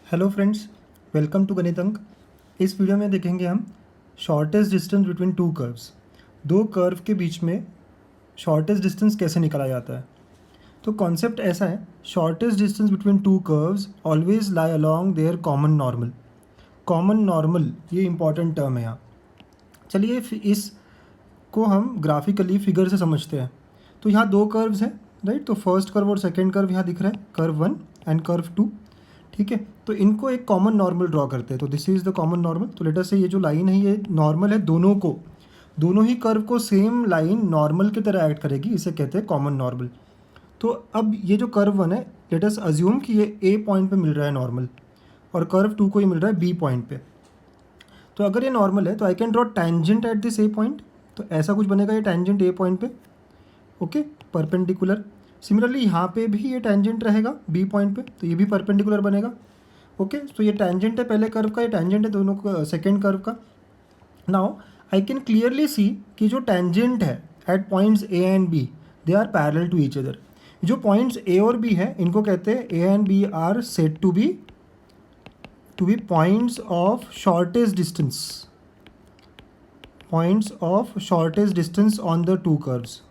Hello friends, welcome to गणित अंक। इस वीडियो में देखेंगे हम shortest distance between two curves. दो कर्व के बीच में शॉर्टेस्ट डिस्टेंस कैसे निकाला जाता है। तो कॉन्सेप्ट ऐसा है, shortest distance between two curves always lie along their common normal. Common normal ये इंपॉर्टेंट टर्म है यहाँ। चलिए इसको हम ग्राफिकली फिगर से समझते हैं। तो यहाँ दो कर्व्स हैं, राइट। तो फर्स्ट कर्व और सेकेंड कर्व यहाँ दिख रहा है, कर्व 1 एंड कर्व 2। ठीक है, तो इनको एक कॉमन नॉर्मल ड्रॉ करते हैं। तो this is the common normal. तो लेटर से ये जो लाइन है ये नॉर्मल है, दोनों ही कर्व को सेम लाइन नॉर्मल की तरह ऐड करेगी, इसे कहते हैं कॉमन नॉर्मल। तो अब ये जो कर्व 1 है, लेट अस अज्यूम कि ये ए पॉइंट पे मिल रहा है नॉर्मल, और कर्व 2 को ये मिल रहा है बी पॉइंट पे। तो अगर ये नॉर्मल है तो I can draw tangent at this A point. तो ऐसा कुछ बनेगा ये टेंजेंट ए पॉइंट पे, ओके, परपेंडिकुलर। सिमिलरली यहाँ पे भी ये टेंजेंट रहेगा बी पॉइंट पे, तो ये भी परपेंडिकुलर बनेगा। ओके, तो ये टेंजेंट है पहले कर्व का, ये टेंजेंट है दोनों का सेकेंड कर्व का। Now I can clearly see कि जो टेंजेंट है at points A and B, they are parallel to each other. जो पॉइंट्स ए और बी है इनको कहते हैं A and B are said to be points of shortest distance, points of shortest distance on the two curves.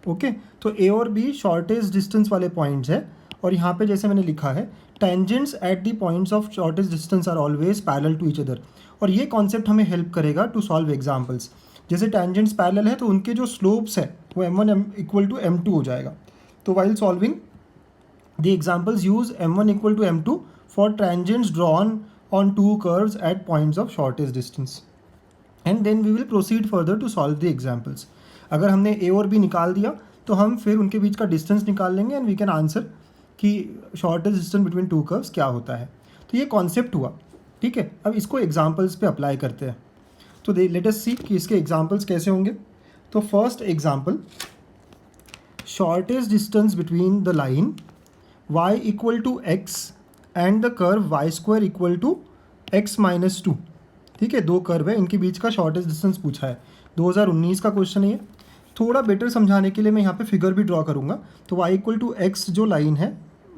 Okay, तो A और B shortest distance वाले points है। और यहाँ पे जैसे मैंने लिखा है, tangents at the points of shortest distance are always parallel to each other. और ये कॉन्सेप्ट हमें हेल्प करेगा टू सॉल्व एग्जाम्पल्स। जैसे टेंजेंट्स पैरेलल है तो उनके जो स्लोप्स है वो m1 इक्वल टू m2 हो जाएगा। तो while solving the examples use m1 equal to m2 for tangents drawn on two curves at points of shortest distance, and then we will proceed further to solve the examples. अगर हमने ए और B निकाल दिया तो हम फिर उनके बीच का डिस्टेंस निकाल लेंगे एंड वी कैन आंसर कि shortest distance between two curves क्या होता है। तो ये कॉन्सेप्ट हुआ, ठीक है। अब इसको एग्जाम्पल्स पे अप्लाई करते हैं। तो लेट अस सी कि इसके एग्जाम्पल्स कैसे होंगे। तो first example, shortest distance between the line y equal to X and the curve y square equal to x minus 2। ठीक है, दो कर्व है, इनके बीच का शॉर्टेस्ट डिस्टेंस पूछा है। 2019 का क्वेश्चन है ये। थोड़ा बेटर समझाने के लिए मैं यहाँ पे फिगर भी ड्रॉ करूँगा। तो y इक्वल टू एक्स जो लाइन है,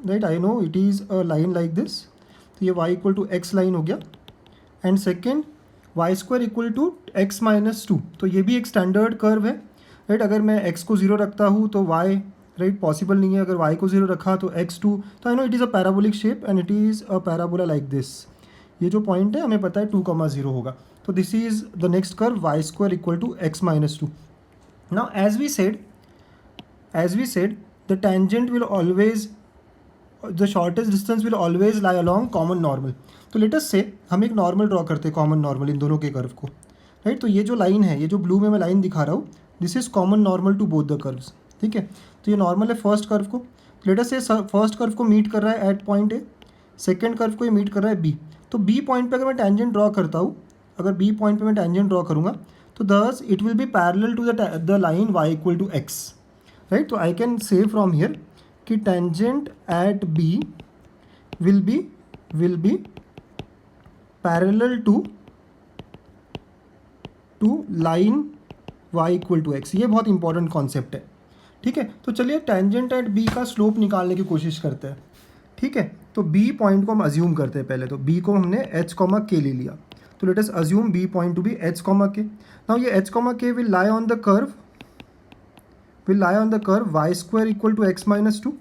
right, I know it is a line like this. तो ये y equal to X line हो गया। And second, y square equal to x minus 2। तो ये भी एक स्टैंडर्ड कर्व है, राइट। अगर मैं x को 0 रखता हूँ तो y, राइट, पॉसिबल नहीं है। अगर y को 0 रखा तो x2। तो आई know it is a parabolic shape and it is a parabola like this. ये जो पॉइंट है हमें पता है 2,0 होगा। तो this is the next curve y square equal to x minus 2। Now as we said the tangent will always, the shortest distance will always lie along common normal. तो let us say हम एक normal draw करते हैं, common normal इन दोनों के curve को, right. तो ये जो लाइन है, ये जो ब्लू में मैं लाइन दिखा रहा हूँ, this is common normal to both the curves. ठीक है, तो ये नॉर्मल है फर्स्ट कर्व को। Let us say first curve को मीट कर रहा है at point A, second curve को ये मीट कर रहा है बी। तो बी पॉइंट पे अगर मैं टेंजेंट ड्रॉ करता हूँ, अगर बी पॉइंट पे मैं टेंजेंट ड्रॉ करूँगा तो thus it will be parallel to the line y equal to X, right. तो I can say from here कि tangent at B will be parallel to line y equal to X. ये बहुत important concept है, ठीक है। तो चलिए tangent at B का स्लोप निकालने की कोशिश करते हैं। ठीक है, तो बी पॉइंट को हम अज्यूम करते हैं पहले। तो बी को हमने h, k ले लिया। तो let us assume B point to be h, k। Now ये h, k will lie on the curve y square equal to x minus 2।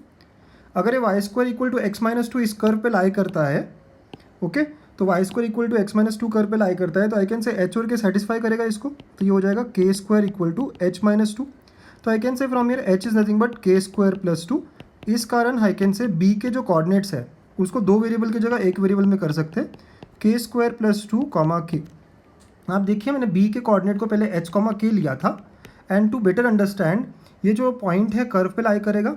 अगर ये y square equal to x minus 2 इस curve पे lie करता है, okay, तो y square equal to x minus 2 curve पे lie करता है, तो आई कैन से h और k सेटिस्फाई करेगा इसको। तो ये हो जाएगा k square equal to h minus 2। तो I can say from here h is nothing but k square plus 2। इस कारण आई कैन से b के जो कोऑर्डिनेट्स है उसको दो वेरिएबल की जगह एक वेरिएबल में कर सकते हैं, k square plus 2 comma k। आप देखिए मैंने b के कोऑर्डिनेट को पहले h, k लिया था। एंड टू बेटर अंडरस्टैंड, ये जो पॉइंट है कर्व पे लाई करेगा,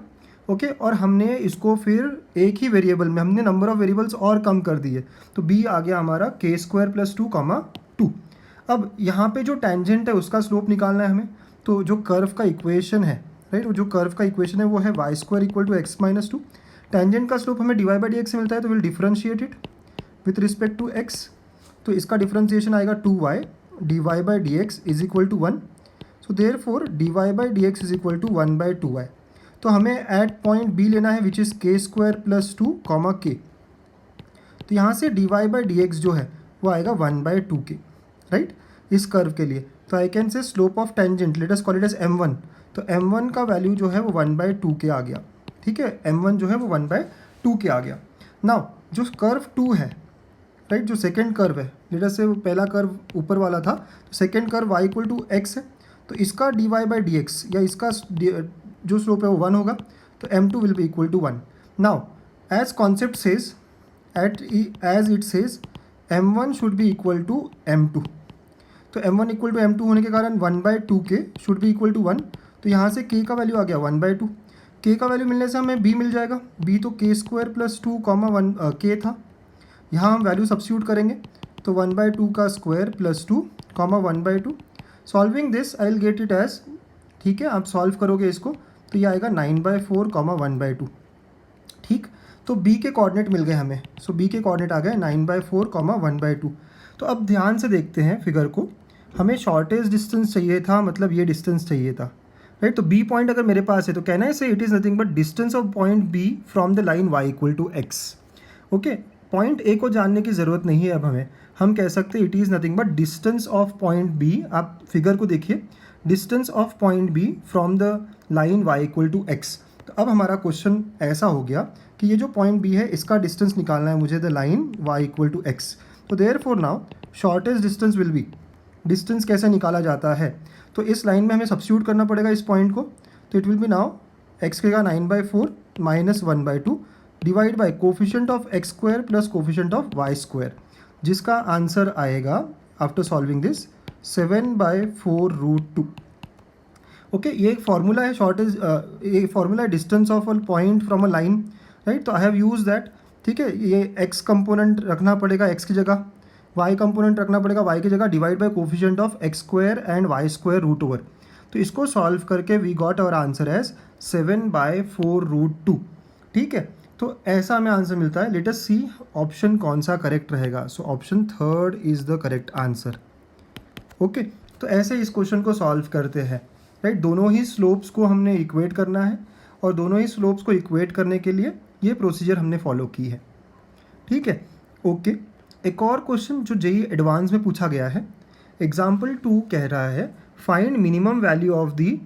ओके, और हमने इसको फिर एक ही वेरिएबल में हमने नंबर ऑफ वेरिएबल्स और कम कर दिए। तो b आ गया हमारा k स्क्वायर प्लस 2 कॉमा 2। अब यहाँ पे जो टेंजेंट है उसका स्लोप निकालना है हमें। तो जो कर्व का इक्वेशन है, राइट, वो जो कर्व का इक्वेशन है वो है y square equal to x minus 2। Tangent का स्लोप हमें dy बाई डी से मिलता है, तो will differentiate it with respect to x। तो इसका डिफरेंशिएशन आएगा 2y dy by d x is equal to 1। So therefore dy by d x is equal to 1 by 2y। तो हमें एट पॉइंट b लेना है which is k square plus 2 comma k। तो यहाँ से dy बाई डी एक्स जो है वो आएगा 1/2 के, राइट, इस कर्व के लिए। तो I can say slope of tangent, let us call it as m1, तो m1 का वैल्यू जो है वो 1/2 के आ गया, ठीक है, m1 जो है वो 1/2 के आ गया। नाउ जो कर्व 2 है, राइट, जो सेकेंड कर्व है, लेट अस से पहला कर्व ऊपर वाला था, तो second curve y equal to x है, तो इसका dy बाई डी एक्स या इसका जो स्लोप है वो 1 होगा, तो m2 will be equal to 1। Now as concept says as it says m1 should be equal to m2, तो m1 इक्वल टू m2 होने के कारण 1/2 के शुड बी इक्वल टू 1, तो यहाँ से k का वैल्यू आ गया 1/2, k का वैल्यू मिलने से हमें b मिल जाएगा, b तो k² प्लस 2 1 k था, यहाँ हम वैल्यू सब्स्टिट्यूट करेंगे, तो 1/2 का square plus 2 1/2, solving this I will get it as, ठीक है, आप सॉल्व करोगे इसको तो ये आएगा 9/4 1/2, ठीक। तो b के कोऑर्डिनेट मिल गए हमें, सो b के कोऑर्डिनेट आ गए 9/4 1/2। तो अब ध्यान से देखते हैं फिगर को, हमें शॉर्टेज डिस्टेंस चाहिए था, मतलब ये डिस्टेंस चाहिए था, राइट। तो b पॉइंट अगर मेरे पास है तो कहना है say it is nothing but distance of point b from the line y equal to x, okay. Point a को जानने की ज़रूरत नहीं है अब हमें, हम कह सकते हैं it is nothing but distance of point b, आप फिगर को देखिए, distance of point b from the line y equal to x। तो अब हमारा क्वेश्चन ऐसा हो गया कि ये जो पॉइंट b है इसका डिस्टेंस निकालना है मुझे the line y equal to x, तो therefore now shortest distance will be, distance कैसे निकाला जाता है, तो इस लाइन में हमें सब्स्टिट्यूट करना पड़ेगा इस पॉइंट को, तो it will be now x के का 9/4 minus 1/2 divide by coefficient of x² plus coefficient of y², जिसका आंसर आएगा आफ्टर सॉल्विंग दिस 7/4√2, ओके। ये एक फार्मूला है शॉर्टेज, ये फार्मूला है distance of a point from a line, right, तो आई हैव यूज दैट, ठीक है। ये x कंपोनेंट रखना पड़ेगा x की जगह, y कंपोनेंट रखना पड़ेगा y की जगह, divide by coefficient of x² and y²√2, तो इसको सॉल्व करके we got our answer as 7/4√2, ठीक है। तो ऐसा हमें आंसर मिलता है। लेट अस सी ऑप्शन कौन सा करेक्ट रहेगा, so option 3 is the correct answer, okay. तो ऐसे इस क्वेश्चन को सॉल्व करते हैं, राइट। दोनों ही स्लोप्स को हमने इक्वेट करना है और दोनों ही स्लोप्स को इक्वेट करने के लिए ये प्रोसीजर हमने फॉलो की है, ठीक है, ओके। एक और क्वेश्चन जो जेईई एडवांस में पूछा गया है, एग्जाम्पल 2 कह रहा है find minimum value of the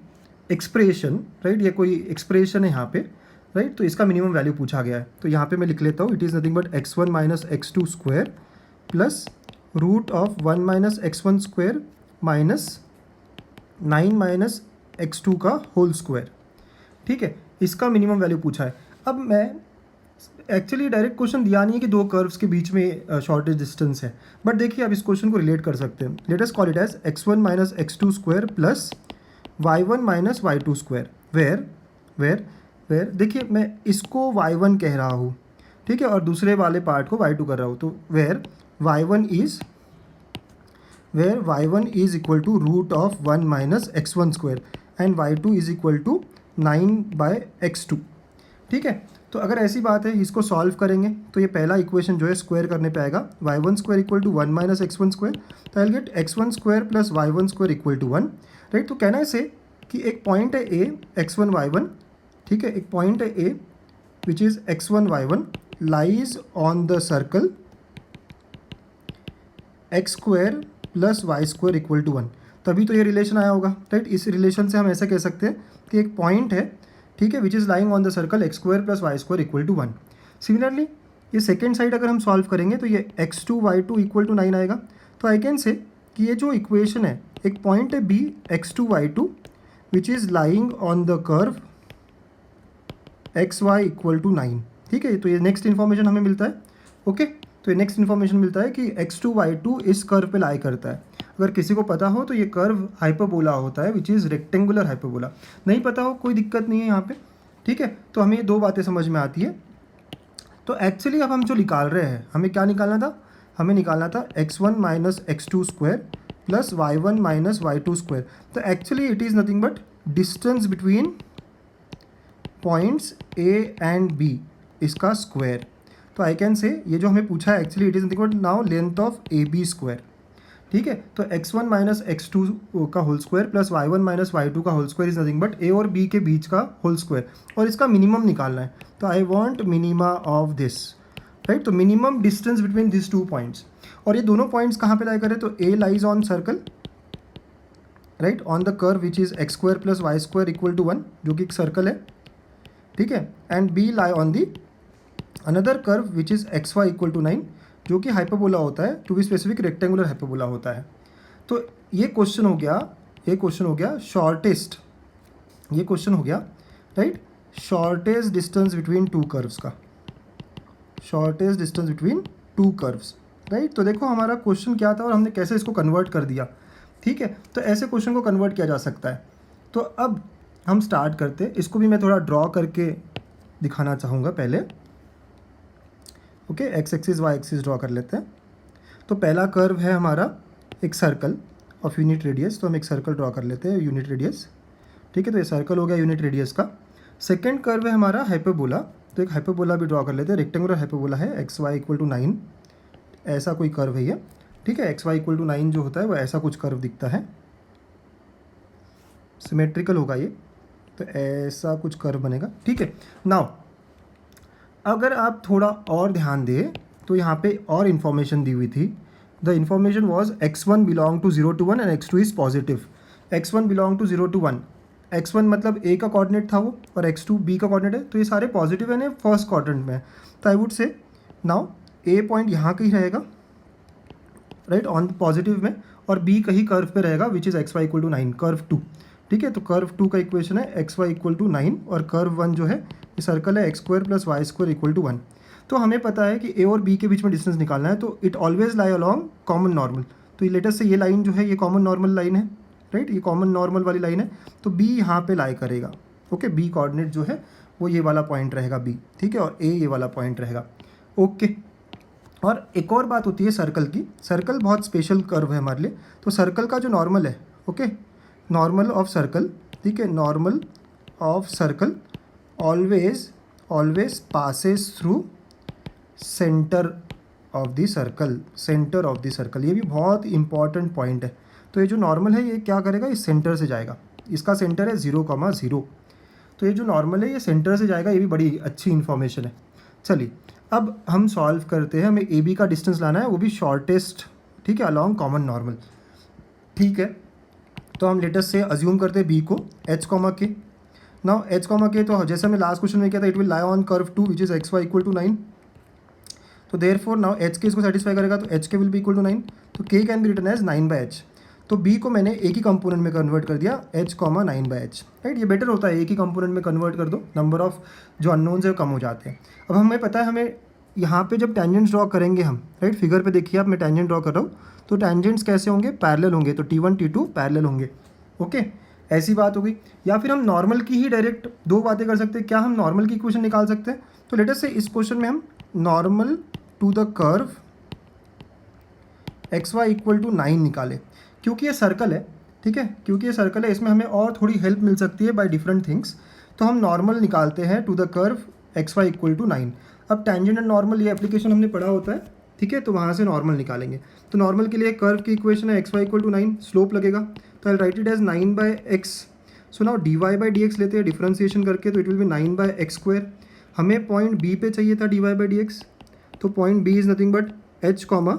expression, right, ये कोई एक्सप्रेशन है यहाँ पे, राइट, तो इसका मिनिमम वैल्यू पूछा गया है। तो यहाँ पे मैं लिख लेता हूँ, it is nothing but x1 minus x2 square plus root of 1 minus x1 square minus 9 minus x2 का होल स्क्वायर, ठीक है, इसका मिनिमम वैल्यू पूछा है। अब मैं एक्चुअली डायरेक्ट क्वेश्चन दिया नहीं है कि दो कर्व्स के बीच में शॉर्टेज डिस्टेंस है, बट देखिए आप इस क्वेश्चन को रिलेट कर सकते हैं। Let us call it as x1 minus x2 square plus y1 minus y2 square, where देखिए मैं इसको y1 कह रहा हूँ, ठीक है, और दूसरे वाले पार्ट को y2 कर रहा हूँ, तो where y1 is equal to root of 1 minus x1 square and y2 is equal to 9/x2, ठीक है। तो अगर ऐसी बात है इसको सॉल्व करेंगे तो ये पहला इक्वेशन जो है स्क्वायर करने पे आएगा, y1 square equal to 1 minus x1 square, तो I get x1 square plus y1 square equal to 1, right. तो कहना है से कि एक पॉइंट है a x1 y1, ठीक है, एक पॉइंट है a which is x1 y1 lies on the circle x square plus y square equal to 1, तभी तो ये रिलेशन आया होगा, राइट। इस रिलेशन से हम ऐसा कह सकते हैं कि एक पॉइंट है, ठीक है, which is lying on the circle x square plus y square equal to 1। Similarly ये सेकेंड साइड अगर हम सॉल्व करेंगे तो ये x2 y2 इक्वल टू 9 आएगा, तो आई कैन से कि ये जो इक्वेशन है, एक पॉइंट है b x2 y2 which is lying on the curve xy equal to 9, ठीक है। तो ये नेक्स्ट इन्फॉर्मेशन हमें मिलता है, ओके। तो ये नेक्स्ट इन्फॉर्मेशन मिलता है कि x2 y2 इस कर्व पे लाई करता है। अगर किसी को पता हो तो ये कर्व हाइपरबोला होता है विच इज़ रेक्टेंगुलर हाइपरबोला, नहीं पता हो कोई दिक्कत नहीं है यहाँ पे, ठीक है। तो हमें ये दो बातें समझ में आती है। तो एक्चुअली अब हम जो निकाल रहे हैं, हमें क्या निकालना था, हमें निकालना था x1 minus x2 square plus y1 minus y2 square. तो actually it is nothing but distance between points a and b, इसका स्क्वायर। तो आई कैन से ये जो हमें पूछा है actually it is nothing but now length of AB square, ठीक है। तो x1 माइनस x2 का whole square plus y1 minus y2 का whole square is nothing but a और b के बीच का होल स्क्वायर, और इसका मिनिमम निकालना है। तो I want minima of this, right. तो minimum distance between this 2 points, और ये दोनों पॉइंट्स कहाँ पे लाई करें, तो A lies on circle, right, on the curve which is X square plus Y square equal to 1, जो कि एक सर्कल है, ठीक है, and B lie on the another curve which is x Y equal to 9, जो कि hyperbola होता है, to be specific rectangular hyperbola होता है। तो ये क्वेश्चन हो गया शॉर्टेस्ट, ये क्वेश्चन हो गया, right, shortest distance between two curves का, shortest distance between two curves, right. तो देखो हमारा क्वेश्चन क्या था और हमने कैसे इसको कन्वर्ट कर दिया, ठीक है। तो ऐसे क्वेश्चन को कन्वर्ट किया जा सकता है। तो अब हम स्टार्ट करते, इसको भी मैं थोड़ा ड्रॉ करके दिखाना चाहूँगा पहले। Okay, x axis y axis draw कर लेते हैं। तो पहला कर्व है हमारा एक सर्कल ऑफ यूनिट रेडियस, तो हम एक सर्कल ड्रॉ कर लेते हैं यूनिट रेडियस, ठीक है। तो ये सर्कल हो गया यूनिट रेडियस का। सेकेंड कर्व है हमारा हाइपरबोला, तो एक हाइपरबोला भी ड्रॉ कर लेते हैं, रेक्टेंगुलर हाइपरबोला है, एक्स वाई इक्वल टू 9, ऐसा कोई कर्व है ये, ठीक है। एक्स वाई इक्वल टू 9 जो होता है वो ऐसा कुछ कर्व दिखता है, सिमेट्रिकल होगा ये, तो ऐसा कुछ कर्व बनेगा, ठीक है। नाउ अगर आप थोड़ा और ध्यान दें तो यहाँ पे और इन्फॉर्मेशन दी हुई थी। The information was x1 belong to 0 to 1 and x2 is positive. x1 belong to 0 to 1, x1 मतलब a का कोऑर्डिनेट था वो, और x2 b का कोऑर्डिनेट है, तो ये सारे पॉजिटिव है ना फर्स्ट क्वाड्रेंट में। तो I would say now a point यहाँ कहीं रहेगा, राइट, ऑन पॉजिटिव में, और b कहीं कर्व पे रहेगा which is x Y equal to 9, curve 2, ठीक है। तो कर्व 2 का इक्वेशन है एक्स वाई इक्वल टू 9, और कर्व 1 जो है ये सर्कल है x square plus Y square equal to 1। तो हमें पता है कि ए और बी के बीच में डिस्टेंस निकालना है, तो it always lie along common normal. तो ये लेटेस्ट से ये लाइन जो है ये कॉमन नॉर्मल लाइन है, राइट, ये कॉमन नॉर्मल वाली लाइन है, तो बी यहाँ पे लाई करेगा। ओके, बी कोऑर्डिनेट जो है वो ये वाला पॉइंट रहेगा बी, ठीक है, और ए ये वाला पॉइंट रहेगा। ओके, और एक और बात होती है सर्कल की, सर्कल बहुत स्पेशल कर्व है हमारे लिए। तो सर्कल का जो नॉर्मल है, ओके, नॉर्मल ऑफ सर्कल, ठीक है, normal of circle always passes through centre of the circle, centre of the circle, ये भी बहुत इंपॉर्टेंट पॉइंट है। तो ये जो नॉर्मल है ये क्या करेगा, इस सेंटर से जाएगा, इसका सेंटर है 0,0, तो ये जो नॉर्मल है ये सेंटर से जाएगा, ये भी बड़ी अच्छी इन्फॉर्मेशन है। चलिए अब हम सॉल्व करते हैं, हमें ए बी का डिस्टेंस लाना है, वो भी शॉर्टेस्ट, ठीक है, अलॉन्ग कॉमन नॉर्मल, ठीक है। तो हम लेटेस्ट से अज्यूम करते हैं बी को h comma k. Now h comma k, तो जैसे हमने लास्ट क्वेश्चन में किया था, it will lie on curve 2 which is x Y equal to 9। तो देयर फोर नाउ एच के इसको सेटिस्फाई करेगा, तो एच के विल बी इक्वल टू 9, तो के can be written as 9/h। तो बी को मैंने एक ही कंपोनेंट में कन्वर्ट कर दिया, h, 9/h, राइट। ये बेटर होता है, एक ही कंपोनेंट में कन्वर्ट कर दो, नंबर ऑफ जो अननोन्स है कम हो जाते हैं। अब हमें पता है, हमें यहाँ पे जब टेंजेंट्स ड्रॉ करेंगे हम, राइट, फिगर पे देखिए आप, मैं टेंजेंट ड्रॉ कर रहा हूँ, तो टेंजेंट्स कैसे होंगे, पैरेलल होंगे, तो T1 T2 पैरेलल होंगे। ओके, ऐसी बात हो गई। या फिर हम नॉर्मल की ही डायरेक्ट दो बातें कर सकते हैं, क्या हम नॉर्मल की इक्वेशन निकाल सकते हैं। तो लेट अस से इस क्वेश्चन में हम normal to the curve x Y equal to 9 निकाले, क्योंकि ये सर्कल है, ठीक है, क्योंकि ये सर्कल है, इसमें हमें और थोड़ी हेल्प मिल सकती है बाय डिफरेंट थिंग्स। तो हम नॉर्मल निकालते हैं to the curve x Y equal to 9। अब टेंजेंट एंड नॉर्मल ये एप्लीकेशन हमने पढ़ा होता है, ठीक है, तो वहाँ से नॉर्मल निकालेंगे। तो नॉर्मल के लिए कर्व की इक्वेशन है X Y equal to 9, slope लगेगा, तो I write it as 9/x। So now dy/dx लेते हैं डिफ्रेंसिएशन करके, तो इट विल बी 9/x²। हमें पॉइंट बी पे चाहिए था dy/dx, तो point B is nothing but h comma,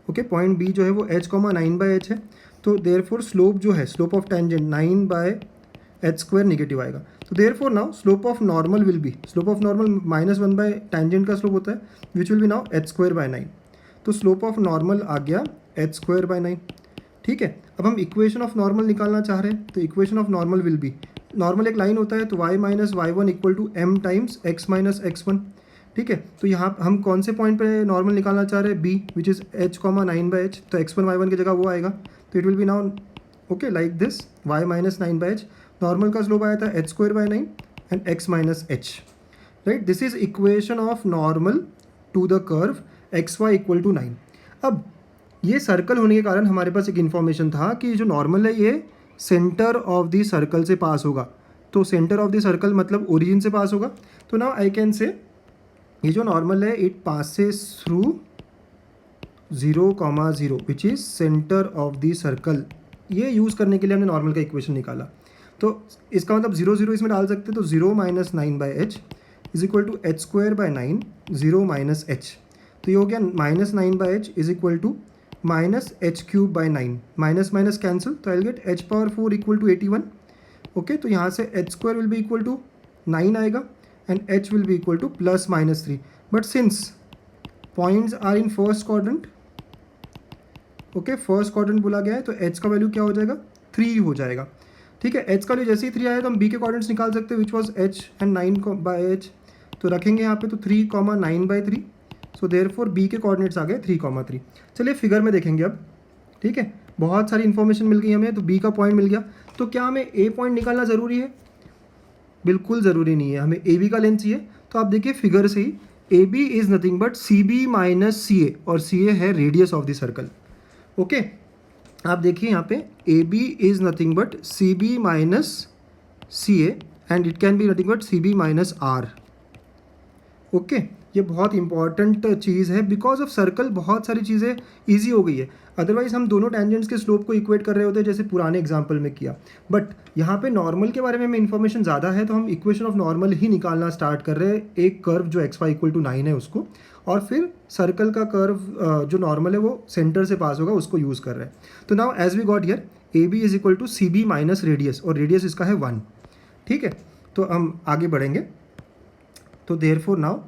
okay, point B जो है वो h कॉमा 9/h है। तो देयरफॉर स्लोप जो है, slope of tangent 9/h² negative आएगा। तो therefore now slope of normal will B, slope of normal -1 bye tangent का स्लोप होता है, विच विल बी नाउ h²/9। तो स्लोप ऑफ नॉर्मल आ गया h²/9, ठीक है। अब हम इक्वेशन ऑफ नॉर्मल निकालना चाह रहे हैं, तो equation of normal will be, normal एक लाइन होता है, तो y - y1 equal to m times x - x1, ठीक है। तो यहाँ हम कौन से पॉइंट पे नॉर्मल निकालना चाह रहे हैं, b, which is h, 9/h, तो x1 y1 की जगह वो आएगा, तो it will be now okay like this, y - 9/h, normal का स्लोप आया था h²/9 and x - h, right. This is equation of normal to the curve x Y equal to 9। अब ये सर्कल होने के कारण हमारे पास एक इन्फॉर्मेशन था कि जो नॉर्मल है ये सेंटर ऑफ द सर्कल से पास होगा, तो सेंटर ऑफ द सर्कल मतलब ओरिजिन से पास होगा। तो नाउ आई कैन से ये जो नॉर्मल है it passes through 0,0 which is centre of the circle. ये यूज़ करने के लिए हमने नॉर्मल का इक्वेशन निकाला, तो इसका मतलब 0 0 इसमें डाल सकते हैं, तो 0 - 9/h is equal to H square by 9, 0 minus H, तो ये हो गया -9 by H is equal to minus H cube by 9, minus minus cancel, तो I will get H power 4 equal to 81. Okay, तो यहाँ से H square will be equal to 9 आएगा and H will be equal to +-3. But since points are in first quadrant, okay first quadrant बोला गया है, तो H का value क्या हो जाएगा 3 हो जाएगा. ठीक है, एच का वैल्यू जैसे ही 3 आया तो हम बी के क्वाड्रेंट्स निकाल सकते हैं which was H and 9 by H, तो रखेंगे यहाँ पे तो 3,9/3. सो देयरफॉर बी के कोऑर्डिनेट्स आ गए 3,3. चलिए फिगर में देखेंगे अब. ठीक है, बहुत सारी इन्फॉर्मेशन मिल गई हमें, तो बी का पॉइंट मिल गया. तो क्या हमें ए पॉइंट निकालना ज़रूरी है? बिल्कुल ज़रूरी नहीं है, हमें ए बी का लेंथ चाहिए. तो आप देखिए फिगर से ही A B is nothing but C B minus C A, और सी ए है radius of the circle. Okay, आप देखिए यहाँ पे A B is nothing but C B minus C A and it can be nothing but C B minus R. Okay, ये बहुत important चीज़ है. Because of circle बहुत सारी चीज़ें ईजी हो गई है. अदरवाइज हम दोनों टेंजेंट्स के स्लोप को इक्वेट कर रहे होते हैं जैसे पुराने एग्जाम्पल में किया. बट यहाँ पे नॉर्मल के बारे में हमें इन्फॉर्मेशन ज़्यादा है, तो हम इक्वेशन ऑफ नॉर्मल ही निकालना स्टार्ट कर रहे हैं. एक कर्व जो एक्स वाई इक्वल टू 9 है उसको, और फिर सर्कल का कर्व जो नॉर्मल है वो सेंटर से पास होगा उसको यूज़ कर रहे हैं. तो now as we got here A B is equal to C B minus radius, और रेडियस इसका है 1. ठीक है, तो हम आगे बढ़ेंगे. तो therefore now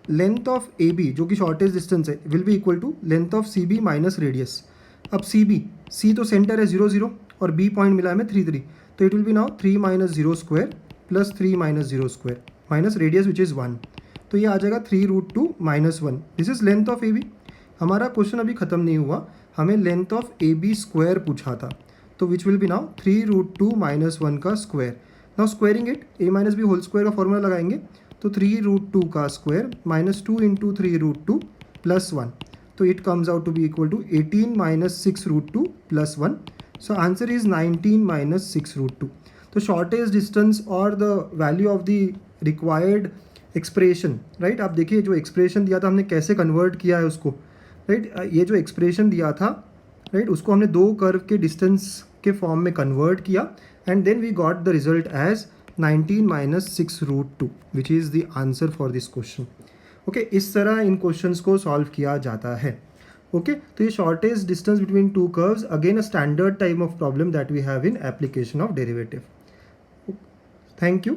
length of A B जो कि शॉर्टेस्ट डिस्टेंस है will be equal to length of C B minus radius. अब सी बी, सी तो सेंटर है 0 0 और बी पॉइंट मिला है हमें 3 3, तो it will be now 3 minus 0 square plus 3 minus 0 square minus radius which is 1, तो ये आ जाएगा 3√2 minus 1. This is length of A B. हमारा क्वेश्चन अभी खत्म नहीं हुआ, हमें length of A B square पूछा था, तो which will be now 3√2 minus 1 का square. Now squaring it, A minus B whole square का फॉर्मूला लगाएंगे, तो 3√2 का स्क्वायर माइनस 2 इंटू 3√2 प्लस 1, तो it comes out to be equal to 18 minus 6√2 plus 1. So answer is 19 minus 6√2. तो shortest distance और the value of the required expression, right. आप देखिए जो एक्सप्रेशन दिया था हमने कैसे कन्वर्ट किया है उसको, राइट. ये जो एक्सप्रेशन दिया था, राइट, उसको हमने दो कर्व के डिस्टेंस के फॉर्म में कन्वर्ट किया and then we got the result as 19 minus 6√2 which is the answer for this question. Okay, इस तरह इन क्वेश्चंस को सॉल्व किया जाता है. ओके, तो ये shortest distance between two curves, again a standard type of problem that we have in application of derivative. Thank you.